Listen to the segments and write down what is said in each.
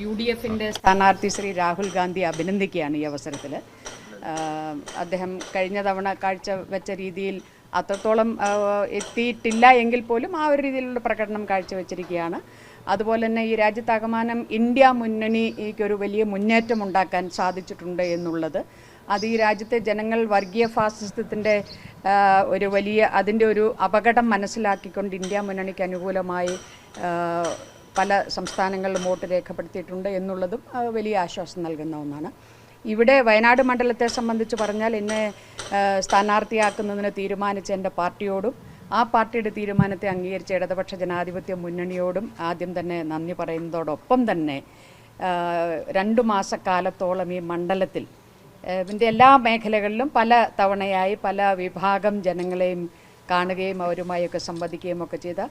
UDFിൻ്റെ സ്ഥാനാർത്ഥി ശ്രീ രാഹുൽ ഗാന്ധി അഭിനന്ദിക്കുകയാണ് ഈ അവസരത്തിൽ. അദ്ദേഹം കഴിഞ്ഞ തവണ കാഴ്ചവെച്ച രീതിയിൽ അത്രത്തോളം എത്തിയിട്ടില്ല എങ്കിൽ പോലും ആ ഒരു രീതിയിലുള്ള പ്രകടനം കാഴ്ചവെച്ചിരിക്കുകയാണ്. അതുപോലെ തന്നെ ഈ രാജ്യത്താകമാനം ഇന്ത്യ മുന്നണിക്കൊരു വലിയ മുന്നേറ്റം ഉണ്ടാക്കാൻ സാധിച്ചിട്ടുണ്ട് എന്നുള്ളത്, അത് ഈ രാജ്യത്തെ ജനങ്ങൾ വർഗീയ ഫാസിസത്തിൻ്റെ ഒരു വലിയ അതിൻ്റെ ഒരു അപകടം മനസ്സിലാക്കിക്കൊണ്ട് ഇന്ത്യ മുന്നണിക്ക് അനുകൂലമായി പല സംസ്ഥാനങ്ങളിലും വോട്ട് രേഖപ്പെടുത്തിയിട്ടുണ്ട് എന്നുള്ളതും വലിയ ആശ്വാസം നൽകുന്ന ഒന്നാണ്. ഇവിടെ വയനാട് മണ്ഡലത്തെ സംബന്ധിച്ച് പറഞ്ഞാൽ എന്നെ സ്ഥാനാർത്ഥിയാക്കുന്നതിന് തീരുമാനിച്ച എൻ്റെ പാർട്ടിയോടും ആ പാർട്ടിയുടെ തീരുമാനത്തെ അംഗീകരിച്ച ഇടതുപക്ഷ ജനാധിപത്യ മുന്നണിയോടും ആദ്യം തന്നെ നന്ദി പറയുന്നതോടൊപ്പം തന്നെ 2 മാസക്കാലത്തോളം ഈ മണ്ഡലത്തിൽ ഇതിൻ്റെ എല്ലാ മേഖലകളിലും പല തവണയായി പല വിഭാഗം ജനങ്ങളെയും കാണുകയും അവരുമായൊക്കെ സംവദിക്കുകയും ഒക്കെ ചെയ്ത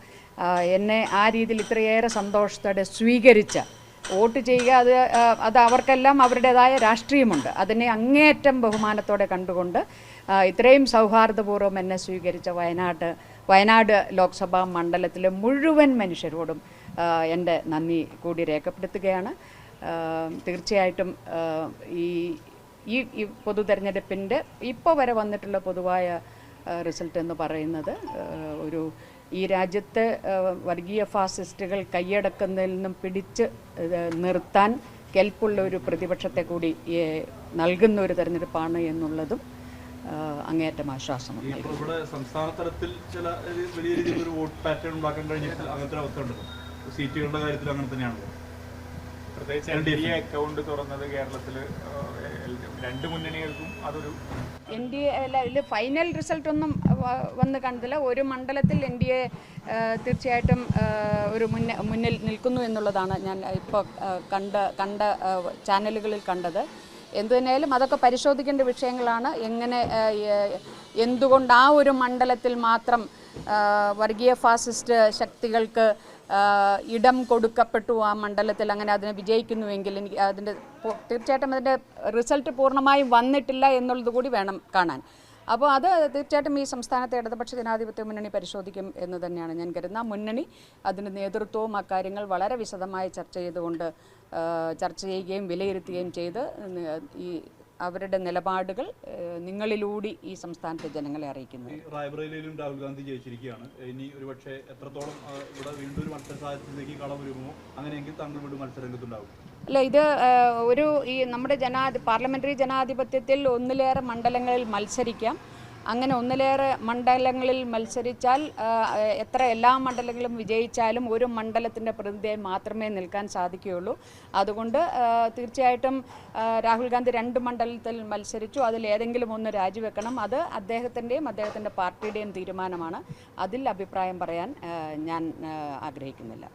എന്നെ ആ രീതിയിൽ ഇത്രയേറെ സന്തോഷത്തോടെ സ്വീകരിച്ച, വോട്ട് ചെയ്യുക അത് അവർക്കെല്ലാം അവരുടേതായ രാഷ്ട്രീയമുണ്ട്, അതിനെ അങ്ങേയറ്റം ബഹുമാനത്തോടെ കണ്ടുകൊണ്ട് ഇത്രയും സൗഹാർദ്ദപൂർവ്വം എന്നെ സ്വീകരിച്ച വയനാട് ലോക്സഭാ മണ്ഡലത്തിലെ മുഴുവൻ മനുഷ്യരോടും എൻ്റെ നന്ദി കൂടി രേഖപ്പെടുത്തുകയാണ്. തീർച്ചയായിട്ടും ഈ പൊതു തെരഞ്ഞെടുപ്പിൻ്റെ ഇപ്പോൾ വരെ വന്നിട്ടുള്ള പൊതുവായ റിസൾട്ട് എന്ന് പറയുന്നത് ഈ രാജ്യത്തെ വർഗീയ ഫാസിസ്റ്റുകൾ കൈയടക്കുന്നതിൽ നിന്നും പിടിച്ച് നിർത്താൻ കെൽപ്പുള്ള ഒരു പ്രതിപക്ഷത്തെ കൂടി നൽകുന്ന ഒരു തെരഞ്ഞെടുപ്പാണ് എന്നുള്ളതും അങ്ങേയറ്റം ആശ്വാസം. ഇവിടെ സംസ്ഥാന തലത്തിൽ ചില വലിയ രീതിയിൽ ഒരു വോട്ട് പാറ്റേൺ ഉണ്ടാക്കാൻ കഴിഞ്ഞിട്ട് അങ്ങനത്തെ അവസ്ഥ ഉണ്ട്. സീറ്റുകളുടെ കാര്യത്തിൽ അങ്ങനെ തന്നെയാണ്. പ്രത്യേകിച്ച് അക്കൗണ്ട് തുറന്നത് കേരളത്തിൽ 2 മുന്നണികൾക്കും അതൊരു NDA ഫൈനൽ റിസൾട്ടൊന്നും വന്ന് കണ്ടില്ല. ഒരു മണ്ഡലത്തിൽ NDA തീർച്ചയായിട്ടും ഒരു മുന്നിൽ നിൽക്കുന്നു എന്നുള്ളതാണ് ഞാൻ ഇപ്പോൾ കണ്ട ചാനലുകളിൽ കണ്ടത്. എന്തുതന്നെയായാലും അതൊക്കെ പരിശോധിക്കേണ്ട വിഷയങ്ങളാണ്. എന്തുകൊണ്ട് ആ ഒരു മണ്ഡലത്തിൽ മാത്രം വർഗീയ ഫാസിസ്റ്റ് ശക്തികൾക്ക് ഇടം കൊടുക്കപ്പെട്ടു, ആ മണ്ഡലത്തിൽ അങ്ങനെ അതിനെ വിജയിക്കുന്നുവെങ്കിൽ തീർച്ചയായിട്ടും അതിൻ്റെ റിസൾട്ട് പൂർണ്ണമായും വന്നിട്ടില്ല എന്നുള്ളത് കൂടി വേണം കാണാൻ. അപ്പോൾ അത് തീർച്ചയായിട്ടും ഈ സംസ്ഥാനത്തെ ഇടതുപക്ഷ ജനാധിപത്യ മുന്നണി പരിശോധിക്കും എന്ന് തന്നെയാണ് ഞാൻ കരുതുന്നത്. മുന്നണി അതിൻ്റെ നേതൃത്വവും അക്കാര്യങ്ങൾ വളരെ വിശദമായി ചർച്ച ചെയ്യുകയും വിലയിരുത്തുകയും ചെയ്ത് അവരുടെ നിലപാടുകൾ നിങ്ങളിലൂടെ ഈ സംസ്ഥാനത്തെ ജനങ്ങളെ അറിയിക്കുന്നു. റായ്ബറേലിയിലും രാഹുൽ ഗാന്ധി ജയിച്ചിരിക്കുകയാണ്. ഇനി ഒരുപക്ഷെ എത്രത്തോളം ഇവിടെ വീണ്ടും ഒരു മത്സര സാഹചര്യത്തിലേക്ക് കളം വരുമോ? അങ്ങനെയെങ്കിൽ താങ്കൾ വീണ്ടും മത്സരരംഗത്തുണ്ടാവും. അല്ല, ഇത് നമ്മുടെ പാർലമെൻ്ററി ജനാധിപത്യത്തിൽ ഒന്നിലേറെ മണ്ഡലങ്ങളിൽ മത്സരിക്കാം. അങ്ങനെ ഒന്നിലേറെ മണ്ഡലങ്ങളിൽ മത്സരിച്ചാൽ എല്ലാ മണ്ഡലങ്ങളും വിജയിച്ചാലും ഒരു മണ്ഡലത്തിൻ്റെ പ്രതിനിധിയായി മാത്രമേ നിൽക്കാൻ സാധിക്കുകയുള്ളൂ. അതുകൊണ്ട് തീർച്ചയായിട്ടും രാഹുൽ ഗാന്ധി 2 മണ്ഡലത്തിൽ മത്സരിച്ചു. അതിലേതെങ്കിലും ഒന്ന് രാജിവെക്കണം. അത് അദ്ദേഹത്തിൻ്റെ പാർട്ടിയുടെയും തീരുമാനമാണ്. അതിൽ അഭിപ്രായം പറയാൻ ഞാൻ ആഗ്രഹിക്കുന്നില്ല.